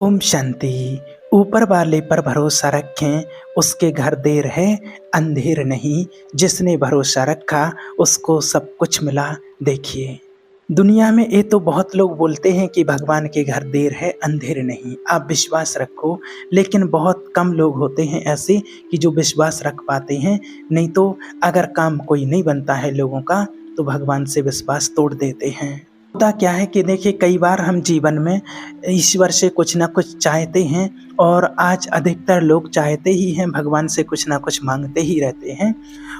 ओम शांति। ऊपर वाले पर भरोसा रखें, उसके घर देर है अंधेर नहीं। जिसने भरोसा रखा उसको सब कुछ मिला। देखिए, दुनिया में ये तो बहुत लोग बोलते हैं कि भगवान के घर देर है अंधेर नहीं। आप विश्वास रखो, लेकिन बहुत कम लोग होते हैं ऐसे कि जो विश्वास रख पाते हैं। नहीं तो अगर काम कोई नहीं बनता है लोगों का तो भगवान से विश्वास तोड़ देते हैं। होता क्या है कि देखिए, कई बार हम जीवन में ईश्वर से कुछ ना कुछ चाहते हैं, और आज अधिकतर लोग चाहते ही हैं, भगवान से कुछ ना कुछ मांगते ही रहते हैं।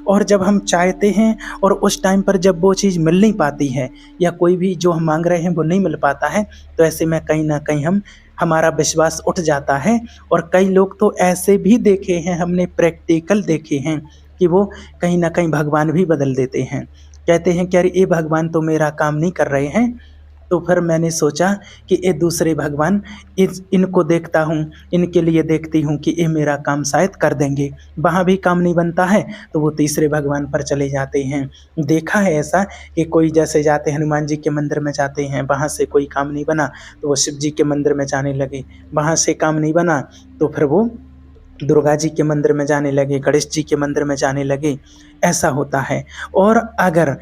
और जब हम चाहते हैं और उस टाइम पर जब वो चीज़ मिल नहीं पाती है, या कोई भी जो हम मांग रहे हैं वो नहीं मिल पाता है, तो ऐसे में कहीं ना कहीं हमारा विश्वास उठ जाता है। और कई लोग तो ऐसे भी देखे हैं, हमने प्रैक्टिकल देखे हैं कि वो कहीं ना कहीं भगवान भी बदल देते हैं। कहते हैं कि अरे ये भगवान तो मेरा काम नहीं कर रहे हैं। तो फिर मैंने सोचा कि ये दूसरे भगवान, इनको देखता हूँ, इनके लिए देखती हूँ कि ये मेरा काम शायद कर देंगे। वहाँ भी काम नहीं बनता है तो वो तीसरे भगवान पर चले जाते हैं। देखा है ऐसा कि कोई जैसे जाते हनुमान जी के मंदिर में जाते हैं, वहाँ से कोई काम नहीं बना तो वो शिव जी के मंदिर में जाने लगे, वहाँ से काम नहीं बना तो फिर वो दुर्गा जी के मंदिर में जाने लगे, गणेश जी के मंदिर में जाने लगे। ऐसा होता है। और अगर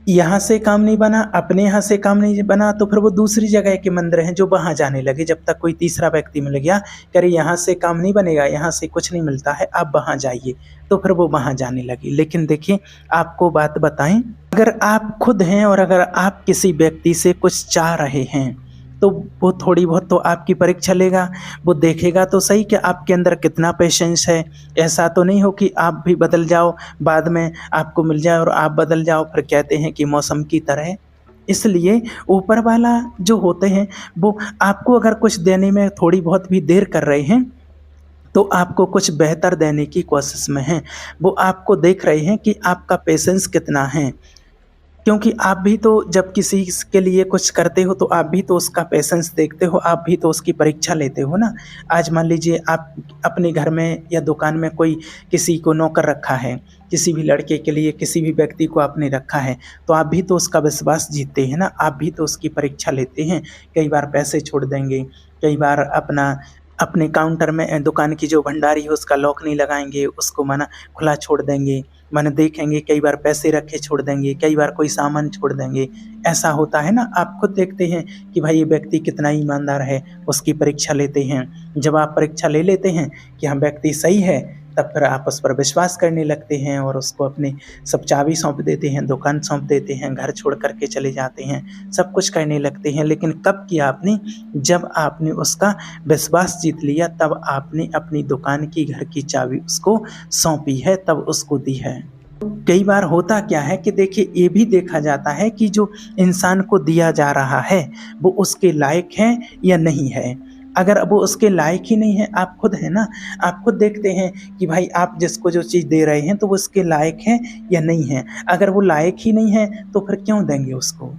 यहाँ से काम नहीं बना, अपने यहाँ से काम नहीं बना, तो फिर वो दूसरी जगह के मंदिर हैं जो वहाँ जाने लगे, जब तक कोई तीसरा व्यक्ति मिल गया कि अरे यहाँ से काम नहीं बनेगा, यहाँ से कुछ नहीं मिलता है, आप वहाँ जाइए, तो फिर वो वहाँ जाने लगे। लेकिन देखिए, आपको बात बताएं, अगर आप खुद हैं और अगर आप किसी व्यक्ति से कुछ चाह रहे हैं तो वो थोड़ी बहुत तो आपकी परीक्षा लेगा। वो देखेगा तो सही कि आपके अंदर कितना पेशेंस है। ऐसा तो नहीं हो कि आप भी बदल जाओ, बाद में आपको मिल जाए और आप बदल जाओ। फिर कहते हैं कि मौसम की तरह। इसलिए ऊपर वाला जो होते हैं वो आपको अगर कुछ देने में थोड़ी बहुत भी देर कर रहे हैं तो आपको कुछ बेहतर देने की कोशिश में हैं। वो आपको देख रहे हैं कि आपका पेशेंस कितना है, क्योंकि आप भी तो जब किसी के लिए कुछ करते हो तो आप भी तो उसका पेशेंस देखते हो, आप भी तो उसकी परीक्षा लेते हो ना। आज मान लीजिए आप अपने घर में या दुकान में कोई किसी को नौकर रखा है, किसी भी लड़के के लिए किसी भी व्यक्ति को आपने रखा है, तो आप भी तो उसका विश्वास जीतते हैं ना, आप भी तो उसकी परीक्षा लेते हैं। कई बार पैसे छोड़ देंगे, कई बार अपने काउंटर में दुकान की जो भंडारी है उसका लॉक नहीं लगाएंगे, उसको माना खुला छोड़ देंगे। माने देखेंगे, कई बार पैसे रखे छोड़ देंगे, कई बार कोई सामान छोड़ देंगे। ऐसा होता है ना, आप खुद देखते हैं कि भाई ये व्यक्ति कितना ईमानदार है, उसकी परीक्षा लेते हैं। जब आप परीक्षा ले लेते हैं कि हाँ व्यक्ति सही है, तब फिर आप उस पर विश्वास करने लगते हैं और उसको अपनी सब चाबी सौंप देते हैं, दुकान सौंप देते हैं, घर छोड़ करके चले जाते हैं, सब कुछ करने लगते हैं। लेकिन कब किया आपने? जब आपने उसका विश्वास जीत लिया, तब आपने अपनी दुकान की, घर की चाबी उसको सौंपी है, तब उसको दी है। कई बार होता क्या है कि देखिए, ये भी देखा जाता है कि जो इंसान को दिया जा रहा है वो उसके लायक है या नहीं है। अगर वो उसके लायक ही नहीं है, आप खुद है ना, आप खुद देखते हैं कि भाई आप जिसको जो चीज़ दे रहे हैं तो वो उसके लायक है या नहीं है। अगर वो लायक ही नहीं है तो फिर क्यों देंगे उसको?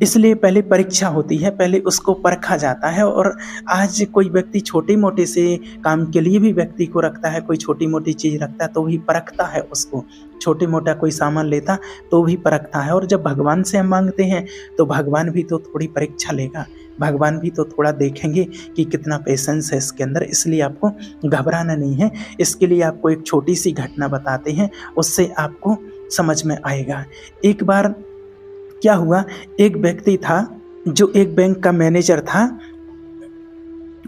इसलिए पहले परीक्षा होती है, पहले उसको परखा जाता है। और आज कोई व्यक्ति छोटे-मोटे से काम के लिए भी व्यक्ति को रखता है, कोई छोटी-मोटी चीज़ रखता है तो भी परखता है उसको। छोटे-मोटा कोई सामान लेता तो भी परखता है। और जब भगवान से हम माँगते हैं तो भगवान भी तो थोड़ी परीक्षा लेगा, भगवान भी तो थोड़ा देखेंगे कि कितना पेशेंस है इसके अंदर। इसलिए आपको घबराना नहीं है। इसके लिए आपको एक छोटी-सी घटना बताते हैं, उससे आपको समझ में आएगा। एक बार क्या हुआ, एक व्यक्ति था जो एक बैंक का मैनेजर था।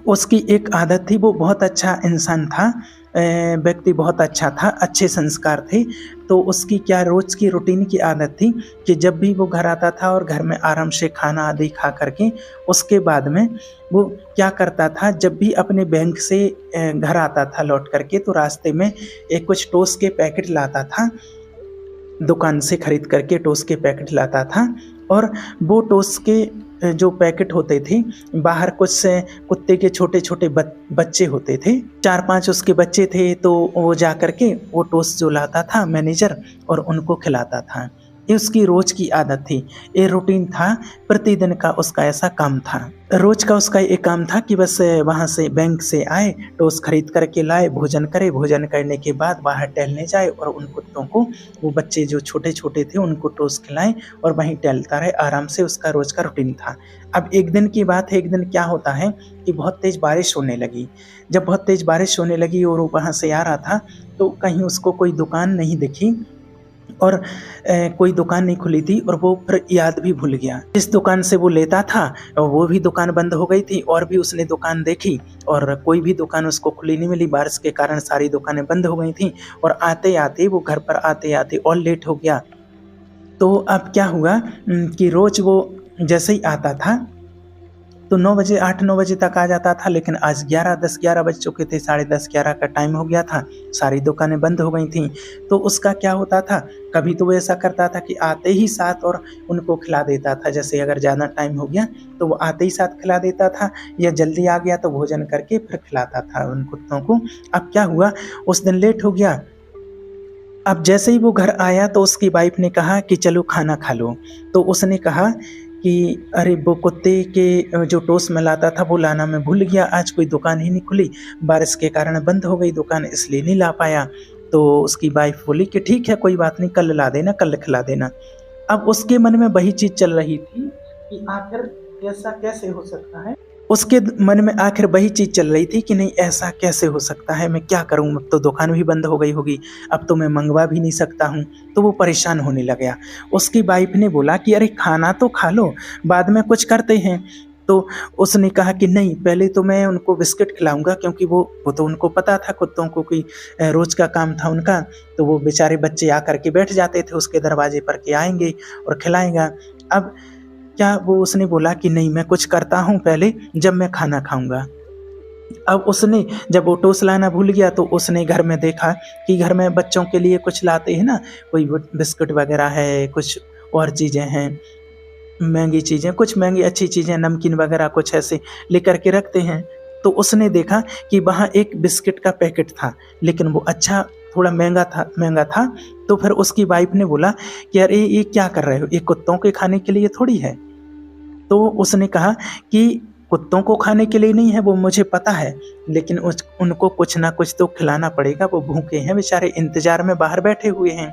उसकी एक आदत थी, वो बहुत अच्छा इंसान था, व्यक्ति बहुत अच्छा था, अच्छे संस्कार थे। तो उसकी क्या रोज़ की रूटीन की आदत थी कि जब भी वो घर आता था और घर में आराम से खाना आदि खा करके उसके बाद में वो क्या करता था, जब भी अपने बैंक से घर आता था लौट करके, तो रास्ते में एक कुछ टोस्ट के पैकेट लाता था, दुकान से खरीद करके टोस्ट के पैकेट लाता था। और वो टोस्ट के जो पैकेट होते थे, बाहर कुछ से कुत्ते के छोटे-छोटे बच्चे होते थे, 4-5 उसके बच्चे थे। तो वो जा कर के वो टोस्ट जो लाता था मैनेजर और उनको खिलाता था। ये उसकी रोज की आदत थी, ये रूटीन था, प्रतिदिन का उसका ऐसा काम था। रोज का उसका एक काम था कि बस वहाँ से बैंक से आए, टोस्ट खरीद करके लाए, भोजन करे, भोजन करने के बाद बाहर टहलने जाए और उन कुत्तों को, वो बच्चे जो छोटे-छोटे थे उनको टोस्ट खिलाएँ और वहीं टहलता रहे आराम से, उसका रोज का रूटीन था। अब एक दिन की बात है, एक दिन क्या होता है कि बहुत तेज़ बारिश होने लगी। जब बहुत तेज़ बारिश होने लगी और वो वहाँ से आ रहा था, तो कहीं उसको कोई दुकान नहीं दिखी और कोई दुकान नहीं खुली थी और वो फिर याद भी भूल गया। जिस दुकान से वो लेता था वो भी दुकान बंद हो गई थी और भी उसने दुकान देखी और कोई भी दुकान उसको खुली नहीं मिली। बारिश के कारण सारी दुकानें बंद हो गई थी और आते-आते वो घर पर आते-आते और लेट हो गया। तो अब क्या हुआ कि रोज़ वो जैसे ही आता था तो 9 बजे 8-9 बजे तक आ जाता था, लेकिन आज 10 बज चुके थे, साढ़े 10-11 का टाइम हो गया था, सारी दुकानें बंद हो गई थीं। तो उसका क्या होता था, कभी तो वो ऐसा करता था कि आते ही साथ और उनको खिला देता था। जैसे अगर ज़्यादा टाइम हो गया तो वो आते ही साथ खिला देता था, या जल्दी आ गया तो भोजन करके फिर खिलाता था उन कुत्तों को। अब क्या हुआ, उस दिन लेट हो गया। अब जैसे ही वो घर आया तो उसकी वाइफ़ ने कहा कि चलो खाना खा लो। तो उसने कहा कि अरे वो कुत्ते के जो टोस्ट मैं लाता था वो लाना मैं भूल गया, आज कोई दुकान ही नहीं खुली, बारिश के कारण बंद हो गई दुकान, इसलिए नहीं ला पाया। तो उसकी वाइफ़ बोली कि ठीक है कोई बात नहीं, कल ला देना, कल खिला देना। अब उसके मन में वही चीज़ चल रही थी कि आखिर ऐसा कैसे हो सकता है? उसके मन में आखिर वही चीज़ चल रही थी कि नहीं ऐसा कैसे हो सकता है, मैं क्या करूँ? अब तो दुकान भी बंद हो गई होगी, अब तो मैं मँगवा भी नहीं सकता हूँ। तो वो परेशान होने लग गया। उसकी वाइफ़ ने बोला कि अरे खाना तो खा लो, बाद में कुछ करते हैं। तो उसने कहा कि नहीं, पहले तो मैं उनको बिस्किट खिलाऊँगा, क्योंकि वो तो उनको पता था कुत्तों को कि रोज़ का काम था उनका। तो वो बेचारे बच्चे आकर के बैठ जाते थे उसके दरवाज़े पर कि आएँगे और खिलाएगा। अब क्या वो उसने बोला कि नहीं, मैं कुछ करता हूँ पहले, जब मैं खाना खाऊँगा। अब उसने जब वो टोस्ट लाना भूल गया तो उसने घर में देखा कि घर में बच्चों के लिए कुछ लाते हैं ना, कोई बिस्किट वगैरह है, कुछ और चीज़ें हैं, महँगी चीज़ें, कुछ महँगी अच्छी चीज़ें, नमकीन वगैरह कुछ ऐसे लेकर के रखते हैं। तो उसने देखा कि वहाँ एक बिस्किट का पैकेट था, लेकिन वो अच्छा थोड़ा महँगा था। तो फिर उसकी वाइफ़ ने बोला कि अरे ये क्या कर रहे हो? ये कुत्तों के खाने के लिए थोड़ी है। तो उसने कहा कि कुत्तों को खाने के लिए नहीं है, वो मुझे पता है, लेकिन उनको कुछ ना कुछ तो खिलाना पड़ेगा, वो भूखे हैं बेचारे, इंतज़ार में बाहर बैठे हुए हैं।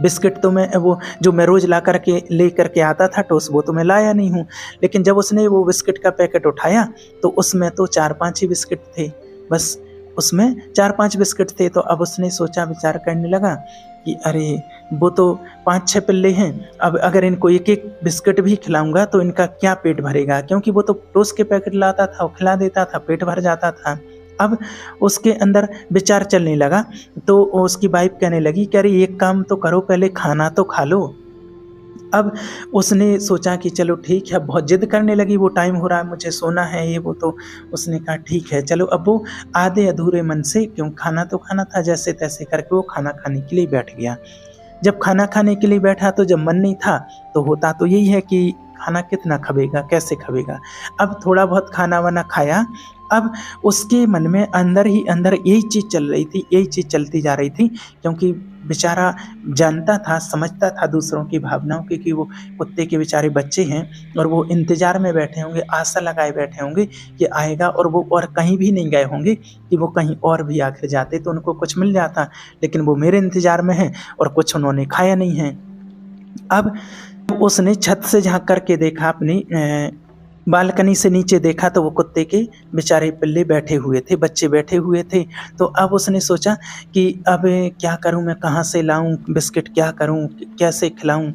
बिस्किट तो मैं वो जो मैं रोज़ ला कर के लेकर के आता था टोस्ट, वो तो मैं लाया नहीं हूँ। लेकिन जब उसने वो बिस्किट का पैकेट उठाया तो उसमें तो 4-5 ही बिस्किट थे। बस उसमें 4-5 बिस्किट थे। तो अब उसने सोचा, विचार करने लगा कि अरे! वो तो 5-6 पिल्ले हैं, अब अगर इनको एक-एक बिस्किट भी खिलाऊँगा तो इनका क्या पेट भरेगा? क्योंकि वो तो टोस्ट के पैकेट लाता था और खिला देता था, पेट भर जाता था। अब उसके अंदर विचार चलने लगा, तो उसकी वाइफ़ कहने लगी कि अरे एक काम तो करो, पहले खाना तो खा लो। अब उसने सोचा कि चलो ठीक है, बहुत ज़िद करने लगी, वो टाइम हो रहा है, मुझे सोना है, ये वो। तो उसने कहा ठीक है चलो। अब वो आधे अधूरे मन से, क्यों खाना तो खाना था, जैसे-तैसे करके वो खाना खाने के लिए बैठ गया। जब खाना खाने के लिए बैठा तो जब मन नहीं था, तो होता तो यही है कि खाना कितना खबेगा, कैसे खबेगा। अब थोड़ा बहुत खाना-वाना खाया। अब उसके मन में अंदर ही अंदर यही चीज़ चल रही थी, यही चीज़ चलती जा रही थी, क्योंकि बेचारा जानता था, समझता था दूसरों की भावनाओं की, कि वो कुत्ते के बेचारे बच्चे हैं और वो इंतज़ार में बैठे होंगे, आशा लगाए बैठे होंगे कि आएगा, और वो और कहीं भी नहीं गए होंगे कि वो कहीं और भी आखिर जाते तो उनको कुछ मिल जाता। लेकिन वो मेरे इंतज़ार में हैं और कुछ उन्होंने खाया नहीं है। अब उसने छत से झाँक कर के देखा, अपनी बालकनी से नीचे देखा, तो वो कुत्ते के बेचारे पिल्ले बैठे हुए थे, बच्चे बैठे हुए थे। तो अब उसने सोचा कि अब क्या करूँ मैं, कहाँ से लाऊँ बिस्किट, क्या करूँ, कैसे खिलाऊँ?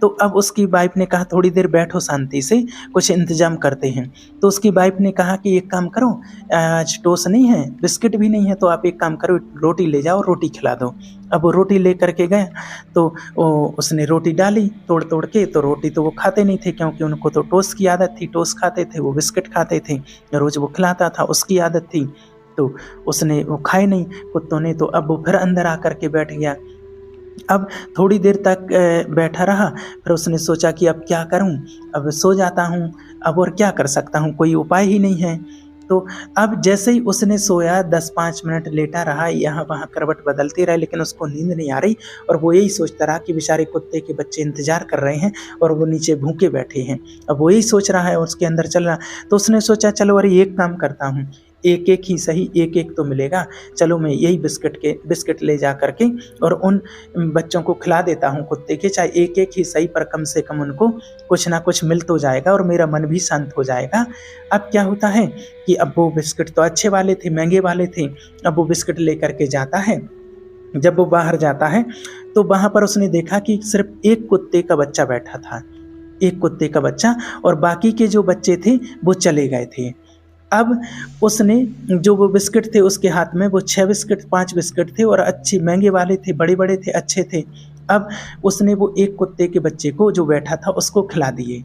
तो अब उसकी वाइफ़ ने कहा थोड़ी देर बैठो शांति से, कुछ इंतज़ाम करते हैं। तो उसकी वाइफ़ ने कहा कि एक काम करो, आज टोस्ट नहीं है, बिस्किट भी नहीं है, तो आप एक काम करो, रोटी ले जाओ, रोटी खिला दो। अब वो रोटी लेकर के गए, तो उसने रोटी डाली तोड़-तोड़ के, तो रोटी तो वो खाते नहीं थे, क्योंकि उनको तो टोस्ट की आदत थी, टोस्ट खाते थे, वो बिस्किट खाते थे, रोज़ वो खिलाता था, उसकी आदत थी। तो उसने वो खाए नहीं कुत्तों ने, तो अब वो फिर अंदर आकर के बैठ गया। अब थोड़ी देर तक बैठा रहा, फिर उसने सोचा कि अब क्या करूँ? अब सो जाता हूँ, अब और क्या कर सकता हूँ, कोई उपाय ही नहीं है। तो अब जैसे ही उसने सोया 10-5 मिनट लेटा रहा, यहाँ-वहाँ करवट बदलती रहा, लेकिन उसको नींद नहीं आ रही और वो यही सोचता रहा कि बेचारे कुत्ते के बच्चे इंतज़ार कर रहे हैं और वो नीचे भूखे बैठे हैं। अब वो यही सोच रहा है, उसके अंदर चल रहा, तो उसने सोचा चलो अरे एक काम करता हूँ, एक-एक ही सही, एक-एक तो मिलेगा, चलो मैं यही बिस्किट ले जा कर के और उन बच्चों को खिला देता हूँ कुत्ते के, चाहे एक-एक ही सही पर कम से कम उनको कुछ ना कुछ मिल तो जाएगा और मेरा मन भी शांत हो जाएगा। अब क्या होता है कि अब वो बिस्किट तो अच्छे वाले थे, महँगे वाले थे, अब वो बिस्किट लेकर के जाता है। जब वो बाहर जाता है तो वहाँ पर उसने देखा कि सिर्फ़ एक कुत्ते का बच्चा बैठा था, एक कुत्ते का बच्चा, और बाकी के जो बच्चे थे वो चले गए थे। अब उसने जो वो बिस्किट थे उसके हाथ में, वो 6 बिस्किट 5 बिस्किट थे और अच्छे महँगे वाले थे, बड़े-बड़े थे, अच्छे थे। अब उसने वो एक कुत्ते के बच्चे को जो बैठा था उसको खिला दिए।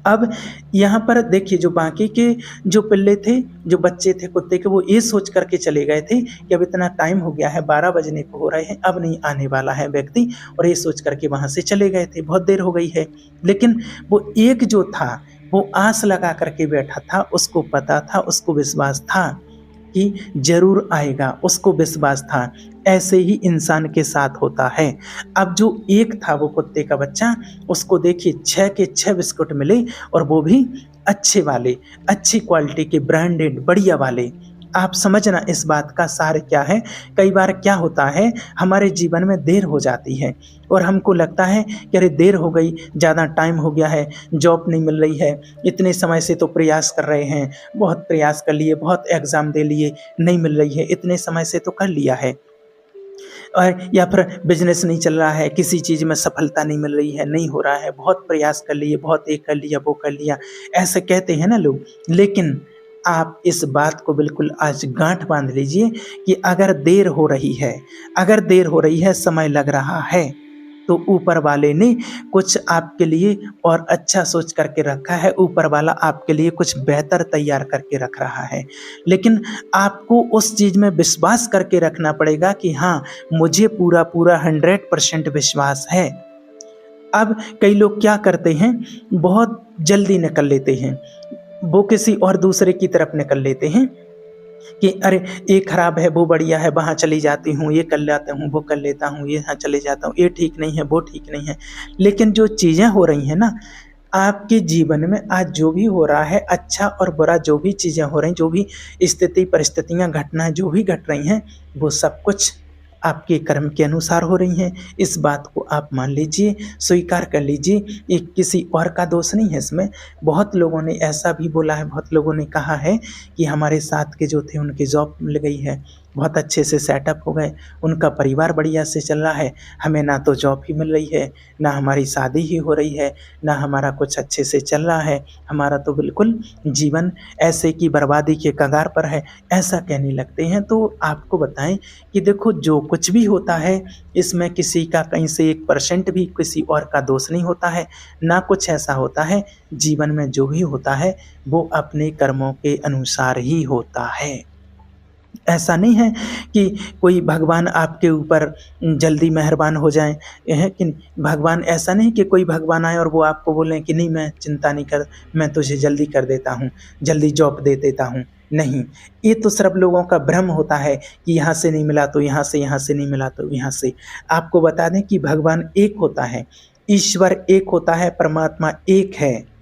अब यहाँ पर देखिए जो बाकी के जो पिल्ले थे, जो बच्चे थे कुत्ते के, वो ये सोच कर के चले गए थे कि अब इतना टाइम हो गया है, 12 बजने को हो रहे हैं, अब नहीं आने वाला है व्यक्ति, और ये सोच कर के वहाँ से चले गए थे, बहुत देर हो गई है। लेकिन वो एक जो था, वो आस लगा कर के बैठा था, उसको पता था, उसको विश्वास था कि ज़रूर आएगा, उसको विश्वास था। ऐसे ही इंसान के साथ होता है। अब जो एक था वो कुत्ते का बच्चा, उसको देखिए 6 के 6 बिस्कुट मिले और वो भी अच्छे वाले, अच्छी क्वालिटी के, ब्रांडेड, बढ़िया वाले। आप समझना इस बात का सार क्या है। कई बार क्या होता है, हमारे जीवन में देर हो जाती है और हमको लगता है कि अरे देर हो गई, ज़्यादा टाइम हो गया है, जॉब नहीं मिल रही है, इतने समय से तो प्रयास कर रहे हैं, बहुत प्रयास कर लिए, बहुत एग्ज़ाम दे लिए, नहीं मिल रही है, इतने समय से तो कर लिया है। और या फिर बिज़नेस नहीं चल रहा है, किसी चीज़ में सफलता नहीं मिल रही है, नहीं हो रहा है, बहुत प्रयास कर लिए, बहुत ये कर लिया, वो कर लिया, ऐसे कहते हैं ना लोग। लेकिन आप इस बात को बिल्कुल आज गाँठ बाँध लीजिए कि अगर देर हो रही है, अगर देर हो रही है, समय लग रहा है, तो ऊपर वाले ने कुछ आपके लिए और अच्छा सोच करके रखा है, ऊपर वाला आपके लिए कुछ बेहतर तैयार करके रख रहा है। लेकिन आपको उस चीज़ में विश्वास करके रखना पड़ेगा कि हाँ, मुझे पूरा-पूरा 100% विश्वास है। अब कई लोग क्या करते हैं, बहुत जल्दी निकल लेते हैं, वो किसी और दूसरे की तरफ निकल लेते हैं कि अरे ये खराब है, वो बढ़िया है, वहाँ चली जाती हूँ, ये कर लेता हूँ, वो कर लेता हूँ, ये यहाँ चले जाता हूँ, ये ठीक नहीं है, वो ठीक नहीं है। लेकिन जो चीज़ें हो रही हैं ना, आपके जीवन में आज जो भी हो रहा है, अच्छा और बुरा जो भी चीज़ें हो रही हैं, जो भी स्थिति, परिस्थितियाँ, घटनाएँ जो भी घट रही हैं, वो सब कुछ आपके कर्म के अनुसार हो रही हैं। इस बात को आप मान लीजिए, स्वीकार कर लीजिए, ये किसी और का दोष नहीं है इसमें। बहुत लोगों ने ऐसा भी बोला है, बहुत लोगों ने कहा है कि हमारे साथ के जो थे उनकी जॉब मिल गई है, बहुत अच्छे से सेटअप हो गए, उनका परिवार बढ़िया से चल रहा है, हमें ना तो जॉब ही मिल रही है, ना हमारी शादी ही हो रही है, ना हमारा कुछ अच्छे से चल रहा है, हमारा तो बिल्कुल जीवन ऐसे कि बर्बादी के कगार पर है, ऐसा कहने लगते हैं। तो आपको बताएं कि देखो जो कुछ भी होता है, इसमें किसी का कहीं से 1% भी किसी और का दोष नहीं होता है, ना कुछ ऐसा होता है। जीवन में जो भी होता है वो अपने कर्मों के अनुसार ही होता है। ऐसा नहीं है कि कोई भगवान आपके ऊपर जल्दी मेहरबान हो जाएँ, है कि भगवान, ऐसा नहीं कि कोई भगवान आए और वो आपको बोलें कि नहीं मैं चिंता नहीं कर, मैं तुझे जल्दी कर देता हूँ, जल्दी जॉब दे देता हूँ। नहीं, ये तो सब लोगों का भ्रम होता है कि यहाँ से नहीं मिला तो यहाँ से, यहाँ से नहीं मिला तो यहाँ से। आपको बता दें कि भगवान एक होता है, ईश्वर एक होता है, परमात्मा एक है।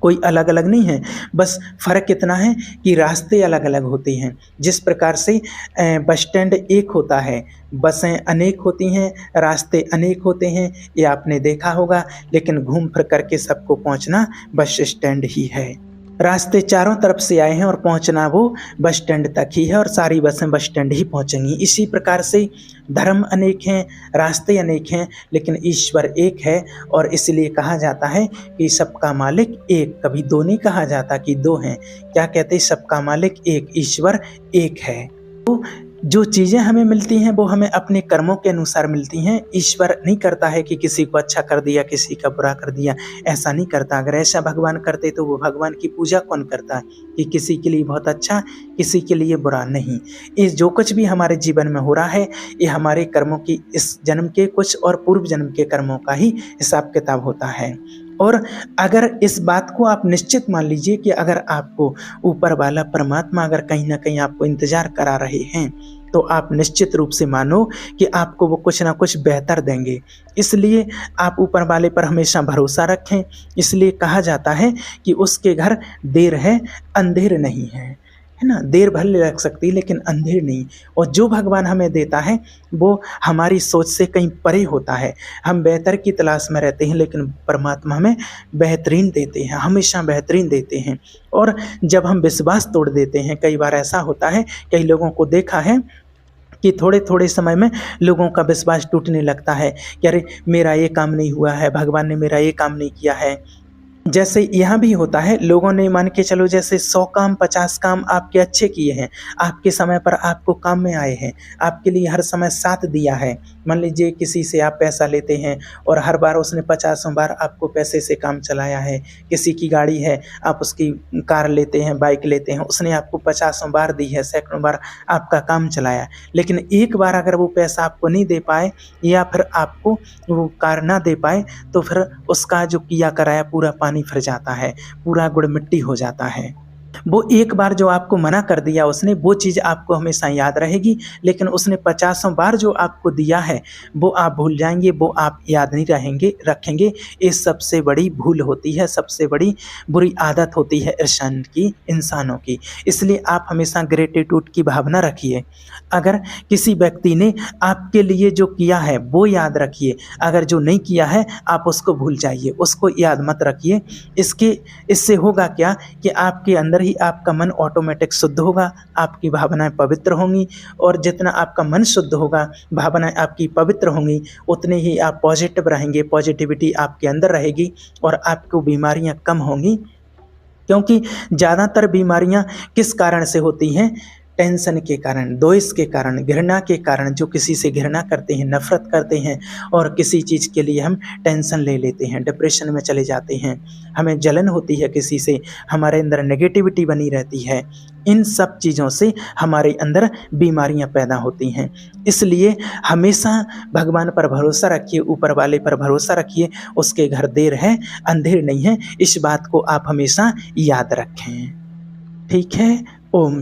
कोई अलग-अलग नहीं है, बस फ़र्क इतना है कि रास्ते अलग-अलग होते हैं। जिस प्रकार से बस स्टैंड एक होता है, बसें अनेक होती हैं, रास्ते अनेक होते हैं, ये आपने देखा होगा, लेकिन घूम फिर कर के सबको पहुँचना बस स्टैंड ही है। रास्ते चारों तरफ से आए हैं और पहुंचना वो बस स्टैंड तक ही है और सारी बसें बस स्टैंड ही पहुंचेंगी। इसी प्रकार से धर्म अनेक हैं, रास्ते अनेक हैं, लेकिन ईश्वर एक है और इसलिए कहा जाता है कि सबका मालिक एक, कभी दो नहीं कहा जाता कि दो हैं। क्या कहते हैं, सबका मालिक एक, ईश्वर एक है। तो जो चीज़ें हमें मिलती हैं वो हमें अपने कर्मों के अनुसार मिलती हैं। ईश्वर नहीं करता है कि किसी को अच्छा कर दिया, किसी का बुरा कर दिया, ऐसा नहीं करता। अगर ऐसा भगवान करते तो वो भगवान की पूजा कौन करता कि किसी के लिए बहुत अच्छा, किसी के लिए बुरा नहीं। इस जो कुछ भी हमारे जीवन में हो रहा है, ये हमारे कर्मों की, इस जन्म के कुछ और पूर्व जन्म के कर्मों का ही हिसाब किताब होता है। और अगर इस बात को आप निश्चित मान लीजिए कि अगर आपको ऊपर वाला परमात्मा अगर कहीं न कहीं आपको इंतज़ार करा रहे हैं, तो आप निश्चित रूप से मानो कि आपको वो कुछ न कुछ बेहतर देंगे। इसलिए आप ऊपर वाले पर हमेशा भरोसा रखें। इसलिए कहा जाता है कि उसके घर देर है, अंधेर नहीं है ना? देर भले लग सकती है लेकिन अंधेर नहीं। और जो भगवान हमें देता है वो हमारी सोच से कहीं परे होता है। हम बेहतर की तलाश में रहते हैं लेकिन परमात्मा हमें बेहतरीन देते हैं, हमेशा बेहतरीन देते हैं। और जब हम विश्वास तोड़ देते हैं, कई बार ऐसा होता है, कई लोगों को देखा है कि थोड़े-थोड़े समय में लोगों का विश्वास टूटने लगता है कि अरे! मेरा ये काम नहीं हुआ है, भगवान ने मेरा ये काम नहीं किया है। जैसे यहाँ भी होता है, लोगों ने मान के चलो जैसे 100 काम 50 काम आपके अच्छे किए हैं, आपके समय पर आपको काम में आए हैं, आपके लिए हर समय साथ दिया है। मान लीजिए किसी से आप पैसा लेते हैं और हर बार उसने 50 बार आपको पैसे से काम चलाया है। किसी की गाड़ी है, आप उसकी कार लेते हैं, बाइक लेते हैं, उसने आपको 50 बार दी है, सैकड़ों बार आपका काम चलाया है। लेकिन एक बार अगर वो पैसा आपको नहीं दे पाए या फिर आपको वो कार ना दे पाए, तो फिर उसका जो किया कराया पूरा पानी फिर जाता है, पूरा गुड़ मिट्टी हो जाता है। वो एक बार जो आपको मना कर दिया उसने, वो चीज़ आपको हमेशा याद रहेगी, लेकिन उसने पचासों बार जो आपको दिया है, वो आप भूल जाएँगे, वो आप याद नहीं रहेंगे रखेंगे। ये सबसे बड़ी भूल होती है, सबसे बड़ी बुरी आदत होती है इंसानों की। इसलिए आप हमेशा ग्रैटिट्यूड की भावना रखिए। अगर किसी व्यक्ति ने आपके लिए जो किया है, वो याद रखिए। अगर जो नहीं किया है, आप उसको भूल जाइए, उसको याद मत रखिए। इससे होगा क्या कि आपके अंदर ही आपका मन ऑटोमेटिक शुद्ध होगा, आपकी भावनाएँ पवित्र होंगी और जितना आपका मन शुद्ध होगा, भावनाएँ आपकी पवित्र होंगी, उतने ही आप पॉजिटिव रहेंगे, पॉजिटिविटी आपके अंदर रहेगी और आपको बीमारियाँ कम होंगी। क्योंकि ज़्यादातर बीमारियाँ किस कारण से होती हैं? टेंशन के कारण, द्वेष के कारण, घृणा के कारण। जो किसी से घृणा करते हैं, नफ़रत करते हैं और किसी चीज़ के लिए हम टेंशन ले लेते हैं, डिप्रेशन में चले जाते हैं, हमें जलन होती है किसी से, हमारे अंदर नेगेटिविटी बनी रहती है। इन सब चीज़ों से हमारे अंदर बीमारियाँ पैदा होती हैं। इसलिए हमेशा भगवान पर भरोसा रखिए, ऊपर वाले पर भरोसा रखिए, उसके घर देर है, अंधेर नहीं है। इस बात को आप हमेशा याद रखें। ठीक है? ओम